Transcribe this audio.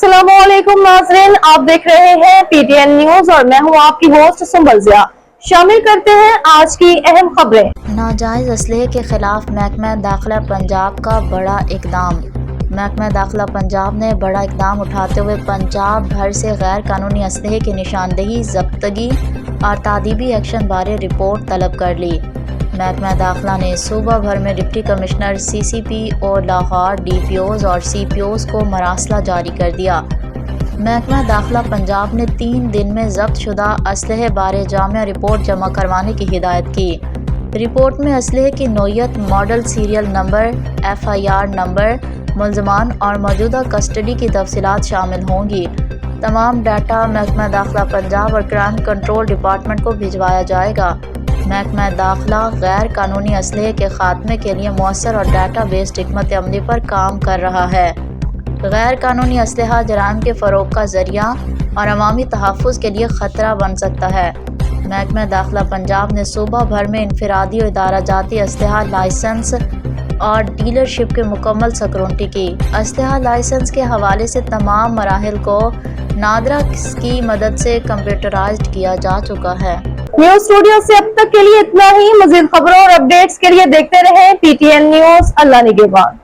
अस्सलाम वालेकुम नाज़रीन, आप देख रहे हैं पीटीएन न्यूज और मैं हूं आपकी होस्ट सुंबल ज़िया। शामिल करते हैं आज की अहम खबरें। नाजायज़ असलहे के खिलाफ महकमा दाखिला पंजाब का बड़ा इकदाम। महकमा दाखिला पंजाब ने बड़ा इकदाम उठाते हुए पंजाब भर से गैर कानूनी असलहे की निशानदेही, जब्तगी और तादीबी एक्शन बारे रिपोर्ट तलब कर ली। महकमा दाखिला ने सूबा भर में डिप्टी कमिश्नर, CCP और लाहौर DPOs और CPOs को मरासला जारी कर दिया। महकमा दाखिला पंजाब ने 3 दिन में जब्त शुदा असलहे बारे जामिया रिपोर्ट जमा करवाने की हिदायत की। रिपोर्ट में असलहे की नोयत, model, serial number, FIR number, मुल्ज़मान और मौजूदा कस्टडी की तफसीलात शामिल होंगी। तमाम डाटा महकमा दाखिला पंजाब और क्राइम कंट्रोल डिपार्टमेंट को भिजवाया जाएगा। महकमा दाखिला गैर कानूनी असलहे के खात्मे के लिए मौसर और डाटा बेस्ड हिकमत अमली पर काम कर रहा है। गैर कानूनी असलहा जराइम के फ़रोग़ का ज़रिया और अवामी तहफ़्फ़ुज़ के लिए ख़तरा बन सकता है। महकमा दाखिला पंजाब ने सूबा भर में इनफरादी और इदारा जाती असलहा लाइसेंस और डीलरशिप के मुकम्मल सिक्योरिटी की। असलहा लाइसेंस के हवाले से तमाम मराहिल को नादरा की मदद से कंप्यूटराइज्ड किया जा चुका है। न्यूज स्टूडियो से अब तक के लिए इतना ही। मज़ीद खबरों और अपडेट्स के लिए देखते रहें PTN न्यूज। अल्लाह निगहबान।